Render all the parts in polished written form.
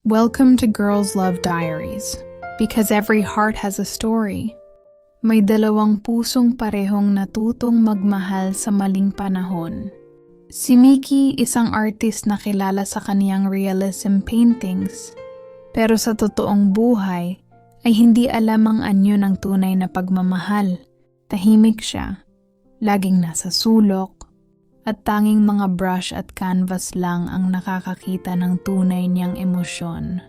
Welcome to Girls Love Diaries, because every heart has a story. May dalawang pusong parehong natutong magmahal sa maling panahon. Si Mickey, isang artist na kilala sa kaniyang realism paintings, pero sa totoong buhay ay hindi alam ang anyo ng tunay na pagmamahal. Tahimik siya, laging nasa sulok, at tanging mga brush at canvas lang ang nakakakita ng tunay niyang emosyon.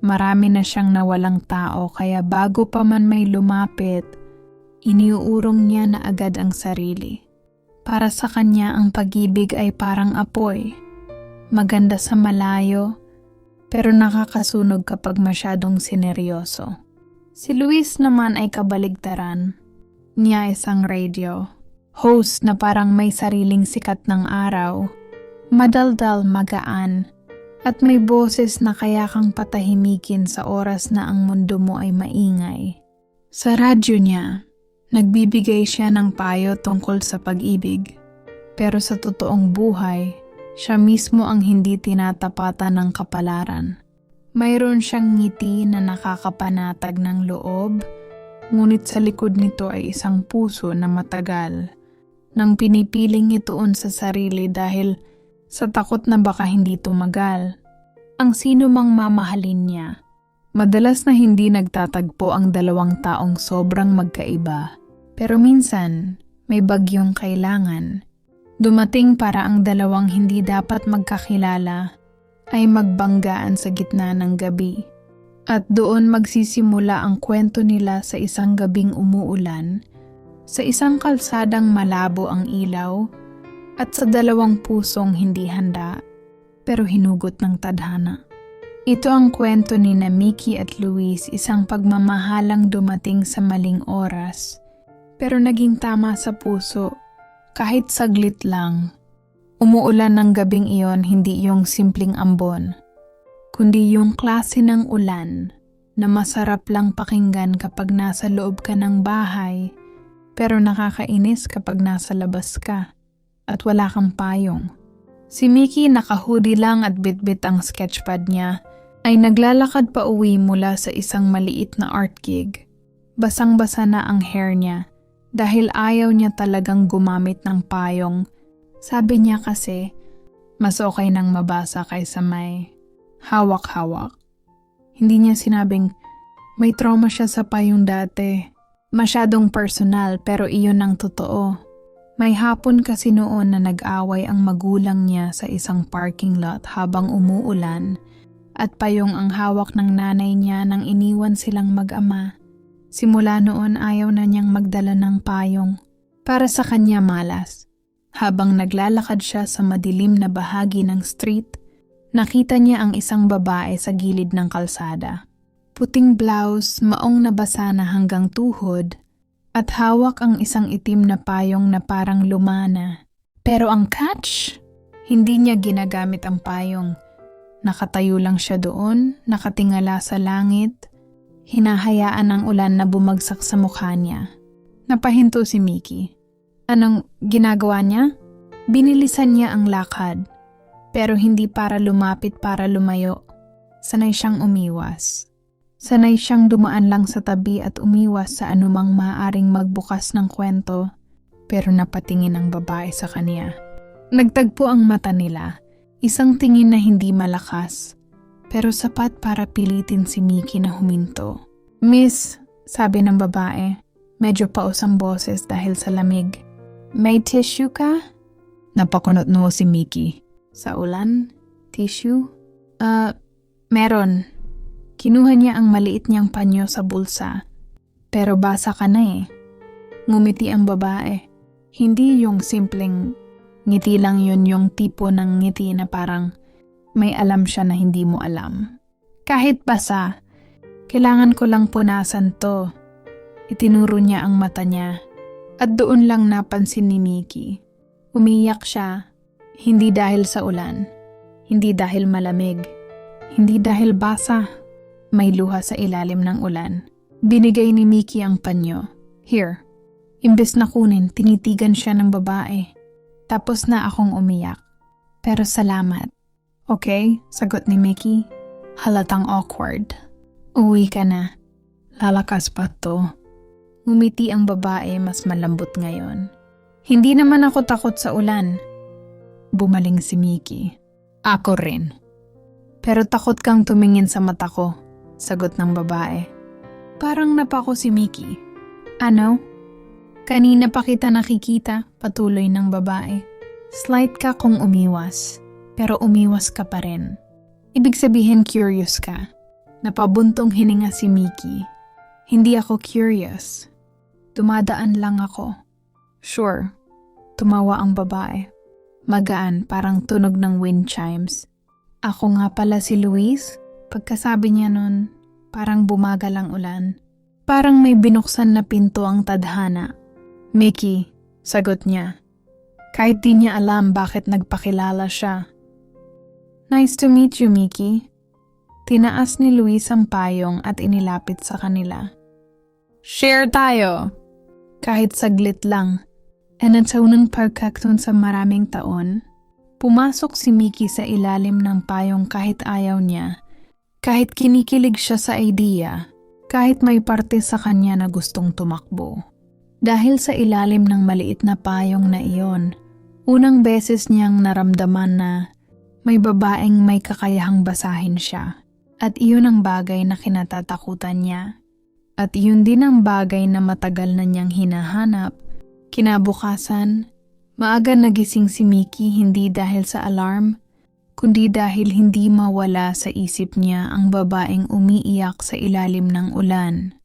Marami na siyang nawalang tao kaya bago pa man may lumapit, iniuurong niya na agad ang sarili. Para sa kanya ang pag-ibig ay parang apoy. Maganda sa malayo, pero nakakasunog kapag masyadong sineryoso. Si Luis naman ay kabaligtaran. Niya isang radio host na parang may sariling sikat ng araw, madaldal, magaan, at may boses na kaya kang patahimikin sa oras na ang mundo mo ay maingay. Sa radyo niya, nagbibigay siya ng payo tungkol sa pag-ibig, pero sa totoong buhay, siya mismo ang hindi tinatapatan ng kapalaran. Mayroon siyang ngiti na nakakapanatag ng loob, ngunit sa likod nito ay isang puso na matagal, nang pinipiling ituon sa sarili dahil sa takot na baka hindi tumagal. Ang sino mang mamahalin niya. Madalas na hindi nagtatagpo ang dalawang taong sobrang magkaiba. Pero minsan, may bagyong kailangan. Dumating para ang dalawang hindi dapat magkakilala ay magbanggaan sa gitna ng gabi. At doon magsisimula ang kwento nila sa isang gabing umuulan, sa isang kalsadang malabo ang ilaw, at sa dalawang pusong hindi handa, pero hinugot ng tadhana. Ito ang kwento ni na Mickey at Luis, isang pagmamahalang dumating sa maling oras, pero naging tama sa puso, kahit saglit lang. Umuulan ng gabing iyon, hindi yung simpleng ambon, kundi yung klase ng ulan na masarap lang pakinggan kapag nasa loob ka ng bahay, pero nakakainis kapag nasa labas ka at wala kang payong. Si Mickey, naka-hoodie lang at bitbit ang sketchpad niya, ay naglalakad pa uwi mula sa isang maliit na art gig. Basang-basa na ang hair niya dahil ayaw niya talagang gumamit ng payong. Sabi niya kasi, mas okay nang mabasa kaysa may hawak-hawak. Hindi niya sinabing may trauma siya sa payong dati. Masyadong personal, pero iyon ang totoo. May hapon kasi noon na nag-away ang magulang niya sa isang parking lot habang umuulan, at payong ang hawak ng nanay niya nang iniwan silang mag-ama. Simula noon ayaw na niyang magdala ng payong. Para sa kanya malas. Habang naglalakad siya sa madilim na bahagi ng street, nakita niya ang isang babae sa gilid ng kalsada. Puting blouse, maong nabasa na hanggang tuhod, at hawak ang isang itim na payong na parang lumana. Pero ang catch, hindi niya ginagamit ang payong. Nakatayo lang siya doon, nakatingala sa langit, hinahayaan ang ulan na bumagsak sa mukha niya. Napahinto si Mickey. Anong ginagawa niya? Binilisan niya ang lakad, pero hindi para lumapit para lumayo. Sanay siyang umiwas. Sanay siyang dumaan lang sa tabi at umiwas sa anumang maaaring magbukas ng kwento, pero napatingin ang babae sa kanya. Nagtagpo ang mata nila, isang tingin na hindi malakas, pero sapat para pilitin si Mickey na huminto. "Miss," sabi ng babae, medyo paus ang boses dahil sa lamig. "May tissue ka?" Napakunot-noo si Mickey. "Sa ulan? Tissue?" Meron." Kinuha niya ang maliit niyang panyo sa bulsa. "Pero basa ka na eh." Ngumiti ang babae. Hindi yung simpleng ngiti lang, yun yung tipo ng ngiti na parang may alam siya na hindi mo alam. "Kahit basa, kailangan ko lang punasan to." Itinuro niya ang mata niya. At doon lang napansin ni Mickey. Umiyak siya, hindi dahil sa ulan, hindi dahil malamig, hindi dahil basa. May luha sa ilalim ng ulan. Binigay ni Mickey ang panyo. "Here." Imbes na kunin, tinitigan siya ng babae. Tapos na akong umiyak. "Pero salamat." "Okay," sagot ni Mickey. Halatang awkward. Uwi ka na. Lalakas pa to. Ngumiti ang babae, mas malambot ngayon. Hindi naman ako takot sa ulan. Bumaling si Mickey. Ako rin. Pero takot kang tumingin sa mata ko, sagot ng babae. Parang napako si Mickey. Ano? Kanina pa kita nakikita, patuloy ng babae. Slight ka kung umiwas, pero umiwas ka pa rin. Ibig sabihin curious ka. Napabuntong hininga si Mickey. Hindi ako curious. Dumadaan lang ako. Sure. Tumawa ang babae. Magaan, parang tunog ng wind chimes. Ako nga pala si Luis. Pagkasabi niya nun, parang bumagal ang ulan. Parang may binuksan na pinto ang tadhana. Mickey, sagot niya. Kahit di niya alam bakit nagpakilala siya. Nice to meet you, Mickey. Tinaas ni Luis ang payong at inilapit sa kanila. Share tayo! Kahit saglit lang. Natunang pagkakton sa maraming taon, pumasok si Mickey sa ilalim ng payong kahit ayaw niya, kahit kinikilig siya sa idea, kahit may parte sa kanya na gustong tumakbo. Dahil sa ilalim ng maliit na payong na iyon, unang beses niyang naramdaman na may babaeng may kakayahang basahin siya, at iyon ang bagay na kinatatakutan niya. At iyon din ang bagay na matagal na niyang hinahanap. Kinabukasan, maaga nagising si Mickey hindi dahil sa alarm, kundi dahil hindi mawala sa isip niya ang babaeng umiiyak sa ilalim ng ulan.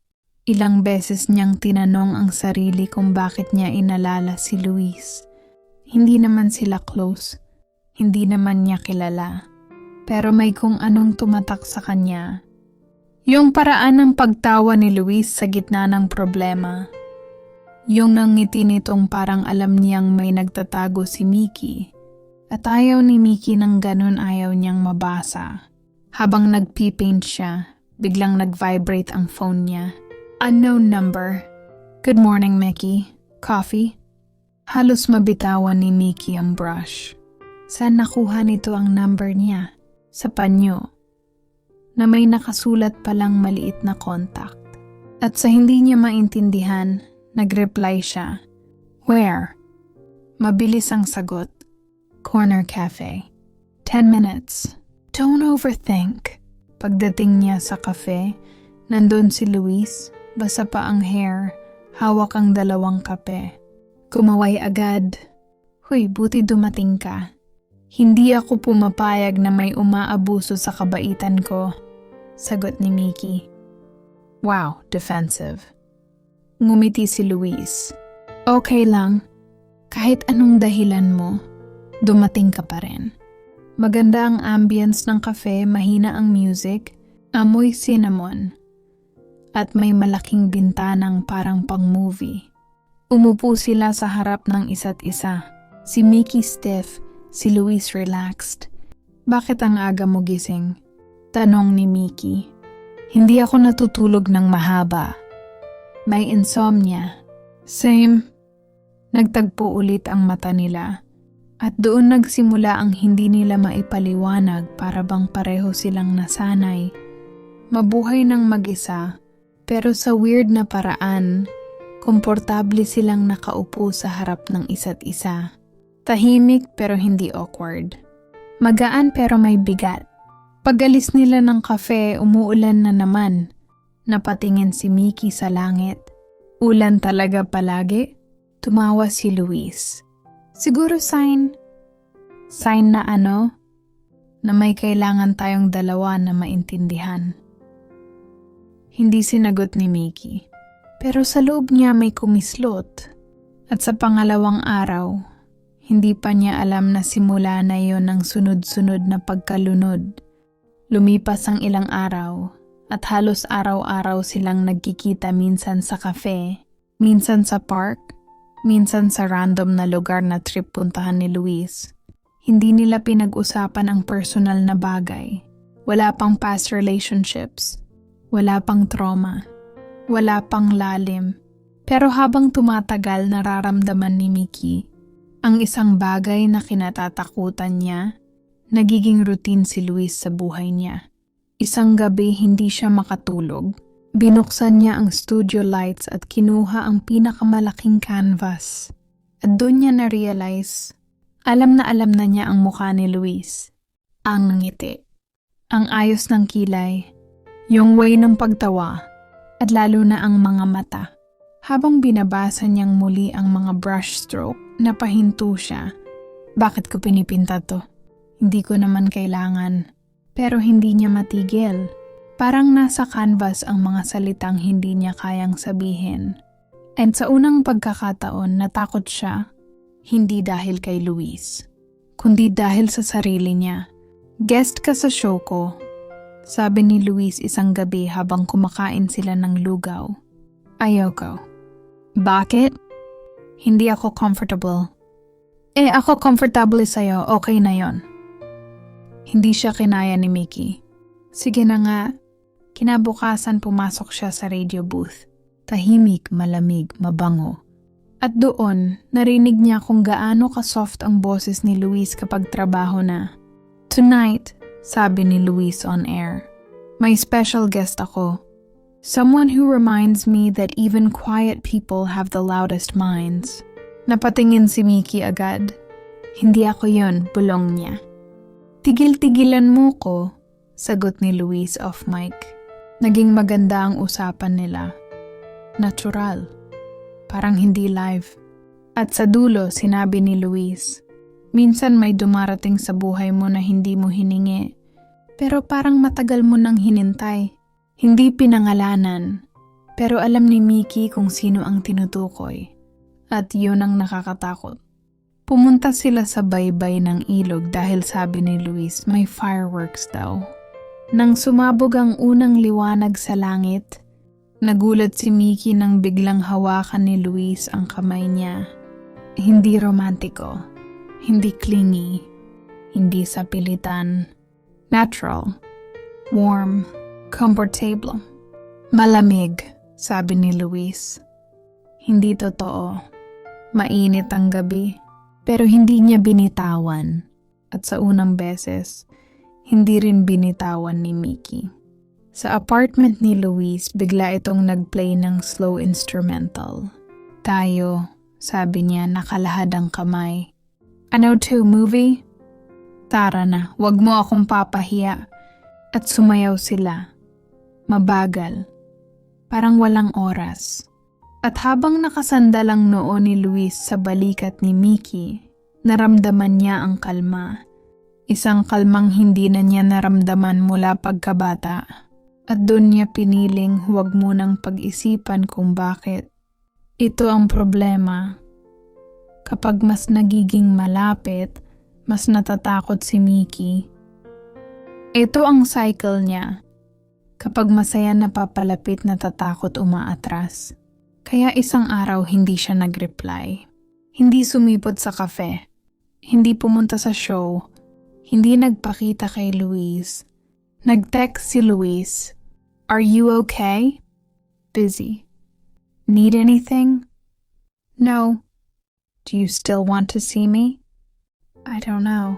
Ilang beses niyang tinanong ang sarili kung bakit niya inalala si Luis. Hindi naman sila close, hindi naman niya kilala, pero may kung anong tumatak sa kanya. Yung paraan ng pagtawa ni Luis sa gitna ng problema. Yung nangiti nitong parang alam niyang may nagtatago si Mickey. At ayaw ni Mickey ng ganun, ayaw niyang mabasa. Habang nagpipaint siya, biglang nag-vibrate ang phone niya. Unknown number. Good morning, Mickey. Coffee? Halos mabitawan ni Mickey ang brush. Saan nakuha nito ang number niya? Sa panyo. Na may nakasulat palang maliit na contact. At sa hindi niya maintindihan, nag-reply siya. Where? Mabilis ang sagot. Corner Cafe. 10 minutes. Don't overthink. Pagdating niya sa cafe, nandun si Luis, basa pa ang hair, hawak ang 2 kape. Kumaway agad. Huy, buti dumating ka. Hindi ako pumapayag na may umaabuso sa kabaitan ko, sagot ni Mickey. Wow, defensive. Ngumiti si Luis. Okay lang. Kahit anong dahilan mo, dumating ka pa rin. Maganda ang ambience ng cafe, mahina ang music, amoy cinnamon, at may malaking bintanang parang pang-movie. Umupo sila sa harap ng isa't isa. Si Mickey stiff, si Luis relaxed. Bakit ang aga mo gising? Tanong ni Mickey. Hindi ako natutulog ng mahaba. May insomnia. Same. Nagtagpo ulit ang mata nila. At doon nagsimula ang hindi nila maipaliwanag, para bang pareho silang nasanay. Mabuhay ng mag-isa, pero sa weird na paraan, komportable silang nakaupo sa harap ng isa't isa. Tahimik pero hindi awkward. Magaan pero may bigat. Pag-alis nila ng cafe, umuulan na naman. Napatingin si Mickey sa langit. Ulan talaga palagi? Tumawa si Luis. Siguro sign. Sign na ano? Na may kailangan tayong 2 na maintindihan. Hindi sinagot ni Mickey. Pero sa loob niya may kumislot. At sa pangalawang araw, hindi pa niya alam na simula na yon ng sunod-sunod na pagkalunod. Lumipas ang ilang araw. At halos araw-araw silang nagkikita, minsan sa cafe, minsan sa park, minsan sa random na lugar na trip puntahan ni Luis. Hindi nila pinag-usapan ang personal na bagay. Wala pang past relationships. Wala pang trauma. Wala pang lalim. Pero habang tumatagal, nararamdaman ni Mickey ang isang bagay na kinatatakutan niya, nagiging routine si Luis sa buhay niya. Isang gabi hindi siya makatulog. Binuksan niya ang studio lights at kinuha ang pinakamalaking canvas. At doon niya na-realize, alam na niya ang mukha ni Luis. Ang ngiti, ang ayos ng kilay, yung way ng pagtawa, at lalo na ang mga mata. Habang binabasa niyang muli ang mga brush stroke, napahinto siya. Bakit ko pinipinta to? Hindi ko naman kailangan. Pero hindi niya matigil. Parang nasa canvas ang mga salitang hindi niya kayang sabihin. And sa unang pagkakataon, natakot siya. Hindi dahil kay Luis, kundi dahil sa sarili niya. Guest ka sa show ko, sabi ni Luis isang gabi habang kumakain sila ng lugaw. Ayoko. Bakit? Hindi ako comfortable. Ako comfortable sa'yo, okay na yon. Hindi siya kinaya ni Mickey. Sige na nga. Kinabukasan pumasok siya sa radio booth. Tahimik, malamig, mabango. At doon, narinig niya kung gaano ka-soft ang boses ni Luis kapag trabaho na. Tonight, sabi ni Luis on air, may special guest ako. Someone who reminds me that even quiet people have the loudest minds. Napatingin si Mickey agad. Hindi ako yun, bulong niya. Tigil-tigilan mo ko, sagot ni Luis off mic. Naging maganda ang usapan nila. Natural. Parang hindi live. At sa dulo, sinabi ni Luis, minsan may dumarating sa buhay mo na hindi mo hiningi. Pero parang matagal mo nang hinintay. Hindi pinangalanan. Pero alam ni Mickey kung sino ang tinutukoy. At yun ang nakakatakot. Pumunta sila sa baybay ng ilog dahil sabi ni Luis may fireworks daw. Nang sumabog ang unang liwanag sa langit, nagulat si Mickey nang biglang hawakan ni Luis ang kamay niya. Hindi romantiko, hindi clingy, hindi sa pilitan. Natural, warm, comfortable. Malamig, sabi ni Luis. Hindi totoo. Mainit ang gabi, pero hindi niya binitawan. At sa unang beses, hindi rin binitawan ni Mickey. Sa apartment ni Luis, bigla itong nagplay ng slow instrumental. Tayo, sabi niya, nakalahad ang kamay. Ano to, movie? Tara na, wag mo akong papahiya. At sumayaw sila. Mabagal. Parang walang oras. At habang nakasandal ang noo ni Luis sa balikat ni Mickey, naramdaman niya ang kalma. Isang kalmang hindi na niya naramdaman mula pagkabata. At doon niya piniling huwag munang pag-isipan kung bakit. Ito ang problema. Kapag mas nagiging malapit, mas natatakot si Mickey. Ito ang cycle niya. Kapag masaya napapalapit, natatakot umaatras. Kaya isang araw hindi siya nag-reply. Hindi sumipot sa kafe. Hindi pumunta sa show. Hindi nagpakita kay Luis. Nag-text si Luis. Are you okay? Busy. Need anything? No. Do you still want to see me? I don't know.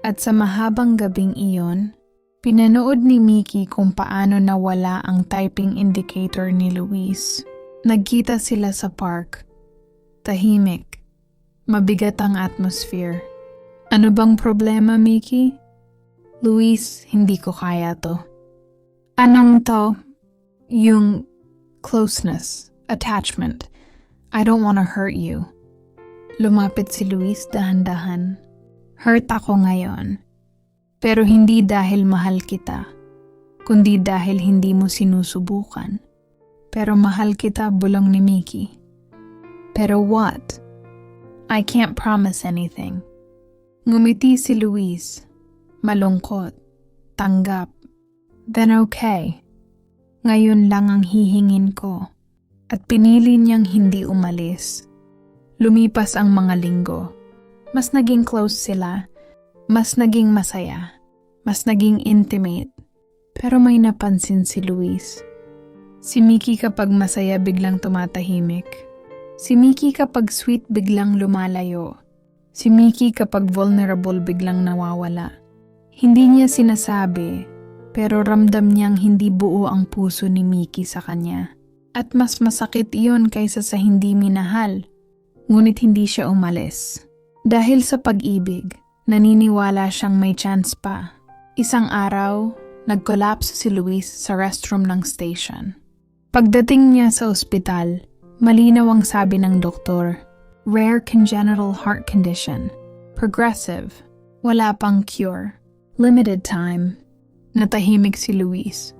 At sa mahabang gabing iyon, pinanood ni Mickey kung paano nawala ang typing indicator ni Luis. Nagkita sila sa park. Tahimik. Mabigat ang atmosphere. Ano bang problema, Mickey? Luis, hindi ko kaya to. Anong to? Yung closeness, attachment. I don't want to hurt you. Lumapit si Luis dahan-dahan. Hurt ako ngayon. Pero hindi dahil mahal kita, kundi dahil hindi mo sinusubukan. Pero mahal kita, bulong ni Mickey. Pero what? I can't promise anything. Ngumiti si Luis. Malungkot. Tanggap. Then okay. Ngayon lang ang hihingin ko. At pinili niyang hindi umalis. Lumipas ang mga linggo. Mas naging close sila. Mas naging masaya. Mas naging intimate. Pero may napansin si Luis. Si Mickey kapag masaya biglang tumatahimik. Si Mickey kapag sweet biglang lumalayo. Si Mickey kapag vulnerable biglang nawawala. Hindi niya sinasabi, pero ramdam niyang hindi buo ang puso ni Mickey sa kanya. At mas masakit iyon kaysa sa hindi minahal. Ngunit hindi siya umalis. Dahil sa pag-ibig, naniniwala siyang may chance pa. Isang araw, nag-collapse si Luis sa restroom ng station. Pagdating niya sa ospital, malinaw ang sabi ng doktor, rare congenital heart condition, progressive, wala pang cure, limited time. Natahimik si Luis.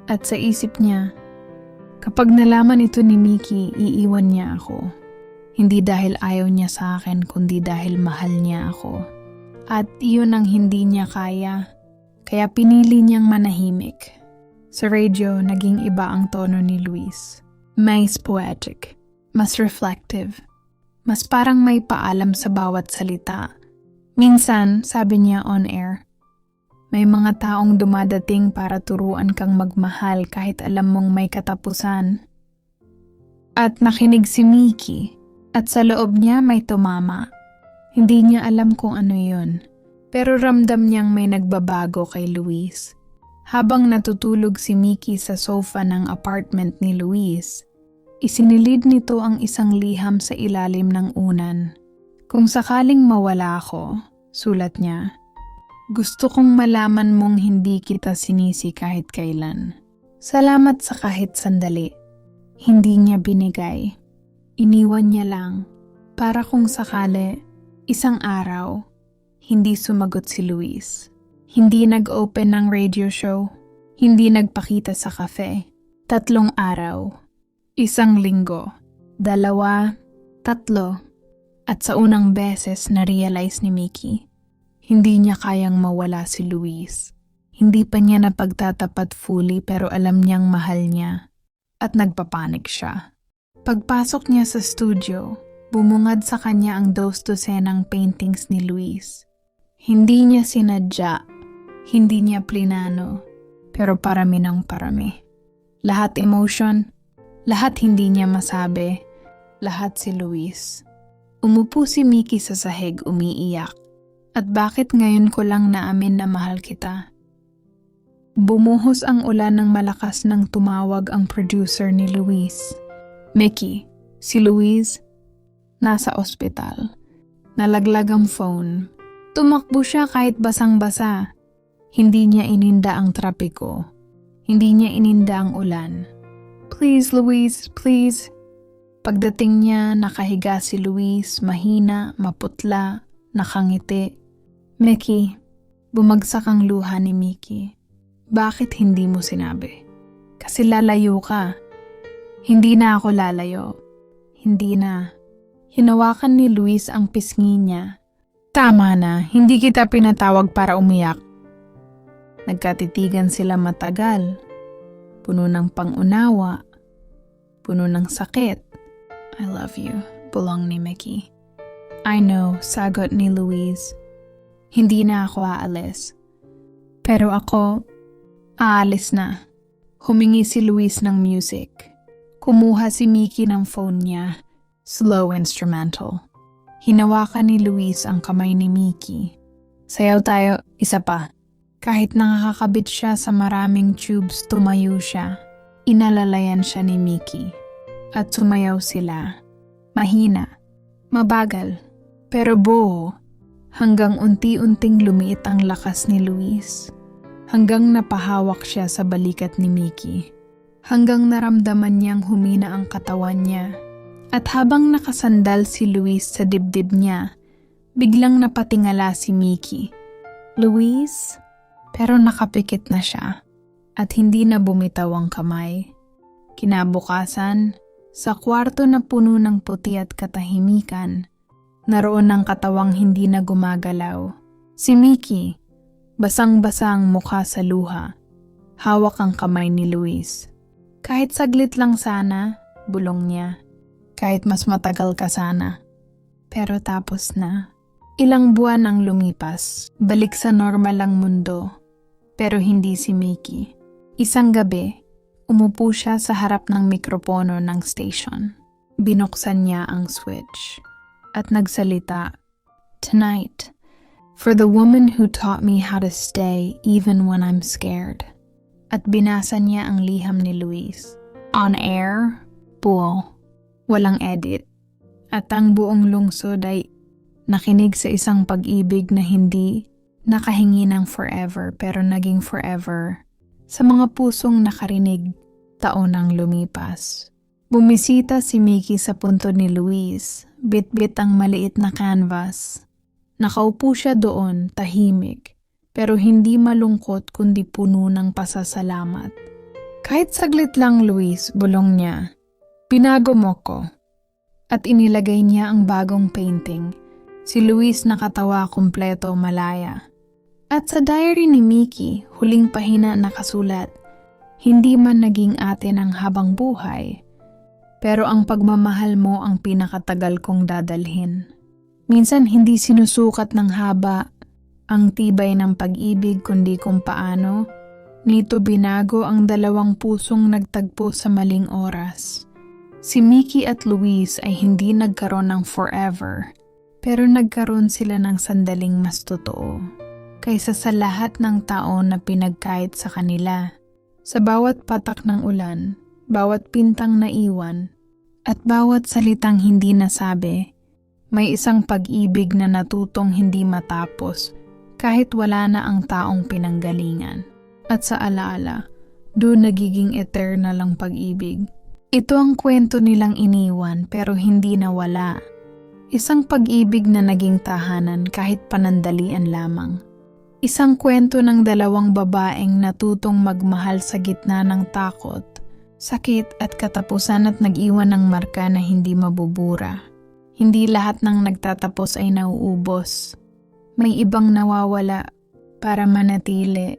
At sa isip niya, kapag nalaman ito ni Mickey, iiwan niya ako. Hindi dahil ayaw niya sa akin, kundi dahil mahal niya ako. At iyon ang hindi niya kaya pinili niyang manahimik. Sa radio, naging iba ang tono ni Luis. Mas poetic, mas reflective, mas parang may paalam sa bawat salita. Minsan, sabi niya on air, may mga taong dumadating para turuan kang magmahal kahit alam mong may katapusan. At nakinig si Mickey, at sa loob niya may tumama. Hindi niya alam kung ano yun, pero ramdam niyang may nagbabago kay Luis. Habang natutulog si Mickey sa sofa ng apartment ni Luis, isinilid nito ang isang liham sa ilalim ng unan. Kung sakaling mawala ako, sulat niya, gusto kong malaman mong hindi kita sinisi kahit kailan. Salamat sa kahit sandali. Hindi niya binigay. Iniwan niya lang. Para kung sakali, isang araw, hindi sumagot si Luis. Hindi nag-open ng radio show. Hindi nagpakita sa cafe. 3 araw. 1 linggo. 2, 3. At sa unang beses na-realize ni Mickey, hindi niya kayang mawala si Luis. Hindi pa niya napagtatapat fully pero alam niyang mahal niya. At nagpapanik siya. Pagpasok niya sa studio, bumungad sa kanya ang 2 dosenang paintings ni Luis. Hindi niya sinadya, hindi niya plinano, pero parami ng parami. Lahat emotion, lahat hindi niya masabi, lahat si Luis. Umupo si Mickey sa sahig umiiyak. At bakit ngayon ko lang naamin na mahal kita? Bumuhos ang ulan ng malakas nang tumawag ang producer ni Luis. Mickey, si Luis, nasa ospital. Nalaglag ang phone. Tumakbo siya kahit basang-basa. Hindi niya ininda ang trapiko. Hindi niya ininda ang ulan. Please, Luis, please. Pagdating niya, nakahiga si Luis, mahina, maputla, nakangiti. Mickey, bumagsak ang luha ni Mickey. Bakit hindi mo sinabi? Kasi lalayo ka. Hindi na ako lalayo. Hindi na. Hinawakan ni Luis ang pisngi niya. Tama na, hindi kita pinatawag para umiyak. Nagkatitigan sila matagal. Puno ng pangunawa. Puno ng sakit. I love you, bulong ni Mickey. I know, sagot ni Luis. Hindi na ako aalis. Pero ako, aalis na. Humingi si Luis ng music. Kumuha si Mickey ng phone niya. Slow instrumental. Hinawakan ni Luis ang kamay ni Mickey. Sayaw tayo, isa pa. Kahit nakakakabit siya sa maraming tubes, tumayo siya. Inalalayan siya ni Mickey. At sumayaw sila. Mahina. Mabagal. Pero buo. Hanggang unti-unting lumiit ang lakas ni Luis. Hanggang napahawak siya sa balikat ni Mickey. Hanggang naramdaman niyang humina ang katawan niya. At habang nakasandal si Luis sa dibdib niya, biglang napatingala si Mickey. Luis? Pero nakapikit na siya. At hindi na bumitaw ang kamay. Kinabukasan, sa kwarto na puno ng puti at katahimikan, naroon ang katawang hindi na gumagalaw. Si Mickey, basang-basa ang mukha sa luha. Hawak ang kamay ni Luis. Kahit saglit lang sana, bulong niya. Kahit mas matagal ka sana. Pero tapos na. Ilang buwan ang lumipas. Balik sa normal ang mundo. Pero hindi si Mickey. Isang gabi, umupo siya sa harap ng mikropono ng station. Binuksan niya ang switch. At nagsalita, "Tonight, for the woman who taught me how to stay even when I'm scared." at binasa niya ang liham ni Luis. On air, buo, walang edit. At ang buong lungsod ay nakinig sa isang pag-ibig na hindi nakahingi ng forever pero naging forever sa mga pusong nakarinig taon ang lumipas. Bumisita si Mickey sa punto ni Luis, bit-bit ang maliit na canvas. Nakaupo siya doon, tahimik, pero hindi malungkot kundi puno ng pasasalamat. Kahit saglit lang, Luis, bulong niya. Binago mo ko. At inilagay niya ang bagong painting. Si Luis nakatawa kumpleto malaya. At sa diary ni Mickey, huling pahina nakasulat, hindi man naging atin ang habang buhay, pero ang pagmamahal mo ang pinakatagal kong dadalhin. Minsan hindi sinusukat ng haba ang tibay ng pag-ibig kundi kung paano nito binago ang dalawang pusong nagtagpo sa maling oras. Si Mickey at Luis ay hindi nagkaroon ng forever, pero nagkaroon sila ng sandaling mas totoo kaysa sa lahat ng taon na pinagkait sa kanila. Sa bawat patak ng ulan, bawat pintang naiwan, at bawat salitang hindi nasabi, may isang pag-ibig na natutong hindi matapos kahit wala na ang taong pinanggalingan. At sa alaala, doon nagiging eternal ang pag-ibig. Ito ang kwento nilang iniwan pero hindi nawala. Isang pag-ibig na naging tahanan kahit panandalian lamang. Isang kwento ng dalawang babaeng natutong magmahal sa gitna ng takot, sakit at katapusan at nag-iwan ng marka na hindi mabubura. Hindi lahat ng nagtatapos ay nauubos. May ibang nawawala para manatili